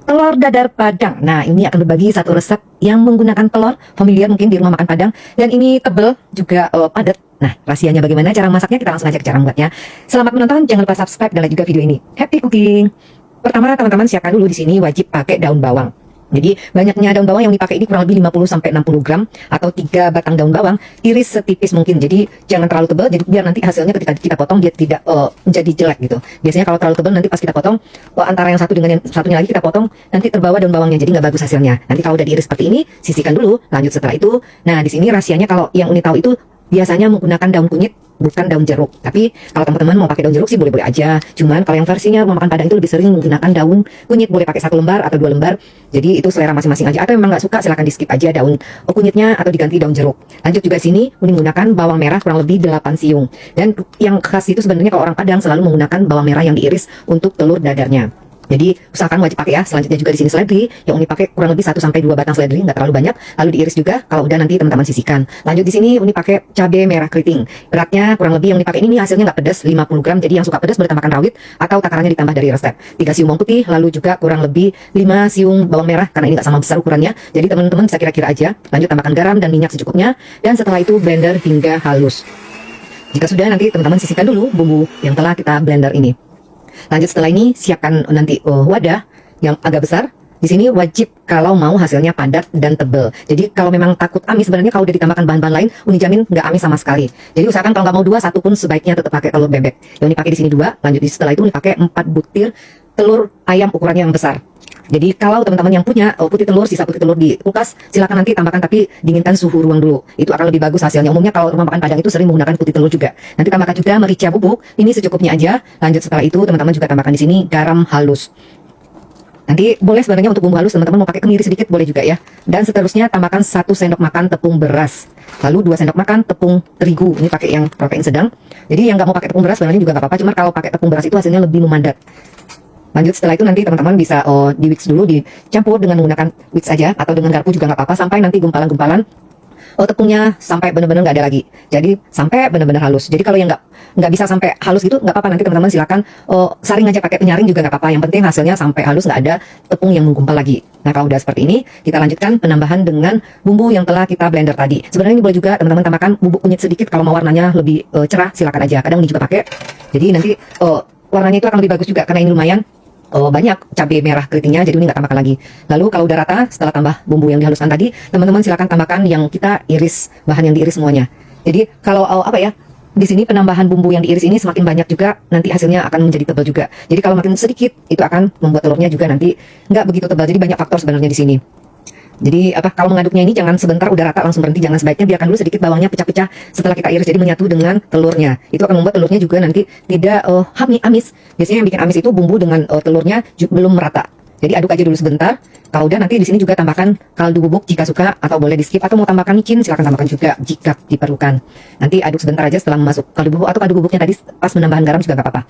Telur dadar Padang. Nah, ini akan berbagi satu resep yang menggunakan telur familiar mungkin di rumah makan Padang. Dan ini tebel juga padat. Nah, rahasianya bagaimana cara masaknya? Kita langsung aja ke cara membuatnya. Selamat menonton, jangan lupa subscribe dan like juga video ini. Happy cooking! Pertama, teman-teman siapkan dulu di sini wajib pakai daun bawang. Jadi banyaknya daun bawang yang dipakai ini kurang lebih 50-60 gram atau 3 batang daun bawang, iris setipis mungkin. Jadi jangan terlalu tebal, jadi biar nanti hasilnya ketika kita potong dia tidak menjadi jelek gitu. Biasanya kalau terlalu tebal nanti pas kita potong antara yang satu dengan yang satunya lagi kita potong nanti terbawa daun bawangnya, jadi nggak bagus hasilnya. Nanti kalau udah diiris seperti ini, sisihkan dulu. Lanjut setelah itu, nah di sini rahasianya kalau yang Uni tahu itu biasanya menggunakan daun kunyit, bukan daun jeruk. Tapi kalau teman-teman mau pakai daun jeruk sih boleh-boleh aja. Cuman kalau yang versinya rumah makan Padang itu lebih sering menggunakan daun kunyit, boleh pakai 1 lembar atau 2 lembar. Jadi itu selera masing-masing aja. Atau memang nggak suka silahkan di skip aja daun kunyitnya atau diganti daun jeruk. Lanjut juga sini menggunakan bawang merah kurang lebih 8 siung. Dan yang khas itu sebenarnya kalau orang Padang selalu menggunakan bawang merah yang diiris untuk telur dadarnya. Jadi usahakan wajib pakai ya. Selanjutnya juga di sini seledri yang Uni pakai kurang lebih 1-2 batang seledri, nggak terlalu banyak. Lalu diiris juga. Kalau udah nanti teman-teman sisihkan. Lanjut di sini Uni pakai cabai merah keriting. Beratnya kurang lebih yang dipakai ini hasilnya nggak pedas, 50 gram. Jadi yang suka pedas boleh tambahkan rawit atau takarannya ditambah dari resep. 3 siung bawang putih, lalu juga kurang lebih 5 siung bawang merah karena ini nggak sama besar ukurannya. Jadi teman-teman bisa kira-kira aja. Lanjut tambahkan garam dan minyak secukupnya. Dan setelah itu blender hingga halus. Jika sudah nanti teman-teman sisihkan dulu bumbu yang telah kita blender ini. Lanjut setelah ini siapkan nanti wadah yang agak besar. Di sini wajib kalau mau hasilnya padat dan tebel. Jadi kalau memang takut amis, sebenarnya kalau udah ditambahkan bahan-bahan lain, Uni jamin nggak amis sama sekali. Jadi usahakan kalau nggak mau 2, 1 pun sebaiknya tetap pakai telur bebek. Yang Uni pakai di sini 2. Lanjut setelah itu Uni pakai 4 butir telur ayam ukurannya yang besar. Jadi kalau teman-teman yang punya putih telur, sisa putih telur di kulkas, silakan nanti tambahkan tapi dinginkan suhu ruang dulu. Itu akan lebih bagus hasilnya. Umumnya kalau rumah makan Padang itu sering menggunakan putih telur juga. Nanti tambahkan juga merica bubuk. Ini secukupnya aja. Lanjut setelah itu teman-teman juga tambahkan di sini garam halus. Nanti boleh sebenarnya untuk bumbu halus teman-teman mau pakai kemiri sedikit boleh juga ya. Dan seterusnya tambahkan 1 sendok makan tepung beras. Lalu 2 sendok makan tepung terigu. Ini pakai yang protein sedang. Jadi yang nggak mau pakai tepung beras sebenarnya juga nggak apa-apa. Cuma kalau pakai tepung beras itu hasilnya lebih memadat. Lanjut setelah itu nanti teman-teman bisa di whisk dulu, dicampur dengan menggunakan whisk saja atau dengan garpu juga nggak apa-apa sampai nanti gumpalan-gumpalan tepungnya sampai benar-benar nggak ada lagi. Jadi sampai benar-benar halus. Jadi kalau yang nggak bisa sampai halus gitu nggak apa-apa, nanti teman-teman silakan saring aja pakai penyaring juga nggak apa-apa. Yang penting hasilnya sampai halus, nggak ada tepung yang menggumpal lagi. Nah kalau udah seperti ini kita lanjutkan penambahan dengan bumbu yang telah kita blender tadi. Sebenarnya ini boleh juga teman-teman tambahkan bubuk kunyit sedikit kalau mau warnanya lebih cerah, silakan aja. Kadang ini juga pakai. Jadi nanti warnanya itu akan lebih bagus juga karena ini lumayan banyak cabai merah keritingnya, jadi ini nggak tambahkan lagi. Lalu kalau udah rata setelah tambah bumbu yang dihaluskan tadi, teman-teman silakan tambahkan yang kita iris, bahan yang diiris semuanya. Jadi kalau di sini penambahan bumbu yang diiris ini semakin banyak juga nanti hasilnya akan menjadi tebal juga. Jadi kalau makin sedikit itu akan membuat telurnya juga nanti nggak begitu tebal. Jadi banyak faktor sebenarnya di sini. Jadi kalau mengaduknya ini jangan sebentar udah rata langsung berhenti, jangan, sebaiknya biarkan dulu sedikit bawangnya pecah-pecah setelah kita iris, jadi menyatu dengan telurnya. Itu akan membuat telurnya juga nanti tidak amis. Biasanya yang bikin amis itu bumbu dengan telurnya belum merata. Jadi aduk aja dulu sebentar. Kalau udah nanti di sini juga tambahkan kaldu bubuk jika suka atau boleh di skip, atau mau tambahkan micin silahkan tambahkan juga jika diperlukan. Nanti aduk sebentar aja setelah masuk kaldu bubuk atau kaldu bubuknya tadi pas menambahkan garam juga nggak apa-apa.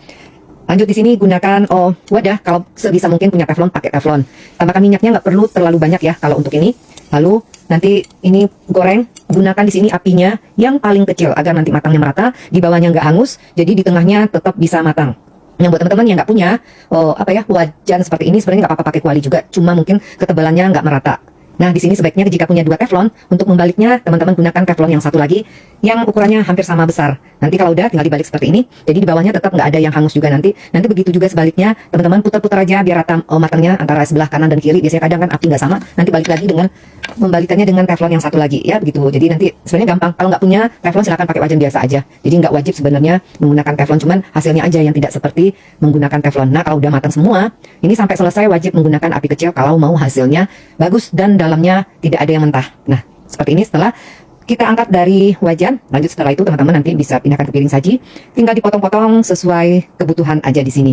Lanjut di sini gunakan wadah, kalau sebisa mungkin punya teflon pakai teflon. Tambahkan minyaknya nggak perlu terlalu banyak ya kalau untuk ini. Lalu nanti ini goreng, gunakan di sini apinya yang paling kecil agar nanti matangnya merata, di bawahnya nggak hangus, jadi di tengahnya tetap bisa matang. Yang buat teman-teman yang nggak punya wajan seperti ini sebenarnya nggak apa-apa pakai kuali juga, cuma mungkin ketebalannya nggak merata. Nah di sini sebaiknya jika punya 2 teflon, untuk membaliknya teman-teman gunakan teflon yang satu lagi yang ukurannya hampir sama besar. Nanti kalau udah tinggal dibalik seperti ini, jadi di bawahnya tetap nggak ada yang hangus juga nanti. Nanti begitu juga sebaliknya, teman-teman putar-putar aja biar rata matangnya antara sebelah kanan dan kiri. Biasanya kadang kan api nggak sama, nanti balik lagi dengan membalikannya dengan teflon yang satu lagi ya begitu. Jadi nanti sebenarnya gampang. Kalau nggak punya teflon silahkan pakai wajan biasa aja. Jadi nggak wajib sebenarnya menggunakan teflon, cuman hasilnya aja yang tidak seperti menggunakan teflon. Nah kalau udah matang semua, ini sampai selesai wajib menggunakan api kecil kalau mau hasilnya bagus dan dalamnya tidak ada yang mentah. Nah seperti ini setelah kita angkat dari wajan. Lanjut setelah itu teman-teman nanti bisa pindahkan ke piring saji. Tinggal dipotong-potong sesuai kebutuhan aja di sini.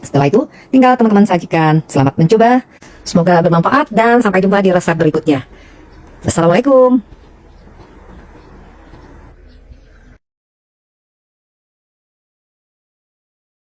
Setelah itu tinggal teman-teman sajikan. Selamat mencoba. Semoga bermanfaat dan sampai jumpa di resep berikutnya. Assalamualaikum.